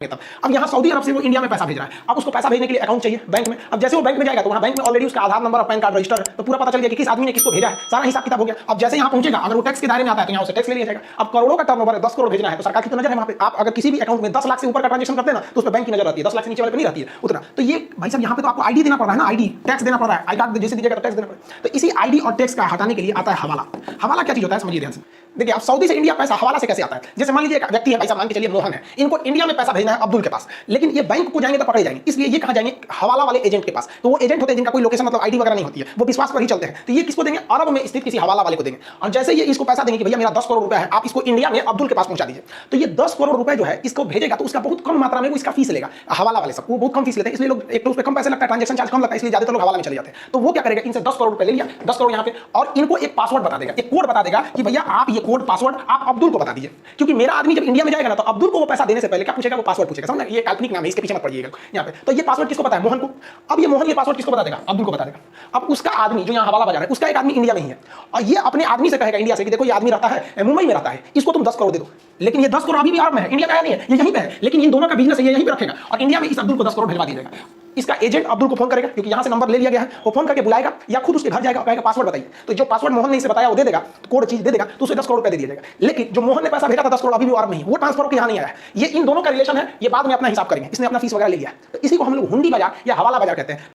तब अब यहाँ सऊदी अरब से वो इंडिया में पैसा भेज रहा है। अब उसको पैसा भेजने के लिए अकाउंट चाहिए बैंक में। अब जैसे वो बैंक में जाएगा तो वहाँ बैंक में ऑलरेडी उसका आधार नंबर और पैन कार्ड रजिस्टर है, तो पूरा पता चल गया कि किस आदमी ने किसको भेजा है, सारा हिसाब किताब हो गया। अब जैसे यहाँ पहुंचेगा, अगर वो टैक्स के दायरे में आता है तो यहाँ से टैक्स ले लिया जाएगा। अब करोड़ों का टर्नओवर है, 10 करोड़ भेजना है तो सरकार की तो नजर है वहाँ पे। आप अगर किसी भी अकाउंट में 10 लाख से ऊपर का ट्रांजेक्शन करते हैं ना तो उस पर बैंक की नजर रहती है, 10 लाख से नीचे वाले पर नहीं रहती है उतना। तो ये भाई साहब यहाँ पे तो आपको आईडी देना पड़ रहा है ना, आईडी टैक्स देना पड़ रहा है, आई कार्ड जैसे दीजिएगा तो टैक्स देना पड़ेगा। तो इसी आईडी और टैक्स का हटाने के लिए आता है हवाला। हवाला क्या चीज होता है समझिए ध्यान से। देखिए आप सऊदी से इंडिया पैसा हवाला से कैसे आता है। जैसे मान लीजिए एक व्यक्ति है, भाई साहब मान के चलिए मोहन है, इनको इंडिया में पैसा भेजना है अब्दुल के पास, लेकिन ये बैंक को जाएंगे तो पकड़े जाएंगे, इसलिए ये कहां जाएंगे, हवाला वाले एजेंट के पास। तो वो एजेंट होते हैं जिनका कोई लोकेशन मतलब आईडी वगैरह नहीं होती है, वो विश्वास पर ही चलते हैं। तो ये किसको देंगे, अरब में स्थित किसी हवाला वाले को देंगे। और जैसे ये इसको पैसा देंगे कि भैया मेरा 10 करोड़ रुपया है, आप इसको इंडिया में अब्दुल के पास पहुंचा दीजिए, तो ये 10 करोड़ रुपए जो है इसको भेजेगा तो उसका बहुत कम मात्रा में वो इसका फीस लेगा। हवाला वाले सब वो बहुत कम फीस लेते हैं, इसलिए लोग एक तो उस पर कम पैसे लगता है, ट्रांजेक्शन चार्ज कम लगता है, इसलिए ज्यादातर लोग हवाला में चले जाते हैं। तो वो क्या करेगा, इनसे 10 करोड़ रुपए ले लिया, 10 करोड़ यहाँ पे, और इनको एक पासवर्ड बता देगा, एक कोड बता देगा कि भैया आप ये कोड पासवर्ड आप अब्दुल को बता दीजिए। क्योंकि मेरा आदमी जब इंडिया में जाएगा ना तो अब्दुल को वो पैसा देने से पहले क्या पूछेगा, वो पासवर्ड पूछेगा। समझ, ये काल्पनिक नाम है, इसके पीछे मत पड़िएगा यहाँ पे। तो ये पासवर्ड किसको पता है, मोहन को। अब ये मोहन ये पासवर्ड किसको बता देगा, अब्दुल को बता देगा। अब उसका आदमी जो यहाँ हवाला बाजार है, उसका एक आदमी इंडिया में ही है, और ये अपने आदमी से कहेगा इंडिया से कि देखो ये आदमी रहता है मुंबई में रहता है, इसको तुम 10 करोड़ दे दो। लेकिन ये 10 करोड़ अभी भी अरब में है, इंडिया में नहीं है, ये यहीं पे है, लेकिन इन दोनों का बिजनेस ये यहीं पे रखेगा और इंडिया में इस अब्दुल को 10 करोड़ भेजवा दीजिएगा। इसका एजेंट अब्दुल को फोन करेगा, क्योंकि यहां से नंबर ले लिया गया है, वो फोन करके बुलाएगा या खुद उसके घर जाएगा, कहेगा पासवर्ड बताइए। तो जो पासवर्ड मोहन ने इसे बताया वो दे देगा, कोड चीज दे देगा, तो उसे 10 करोड़ रुपए दे दिया जाएगा। लेकिन जो मोहन ने पैसा भेजा था 10 करोड़ अभी भी अरब में ही, वो ट्रांसफर होकर यहाँ नहीं आया है। ये इन दोनों का रिलेशन है, ये बाद में अपना हिसाब करेंगे, इसने अपना फीस वगैरह ले लिया। तो इसी को हम लोग हुंडी बाजार या हवाला बाजार कहते हैं।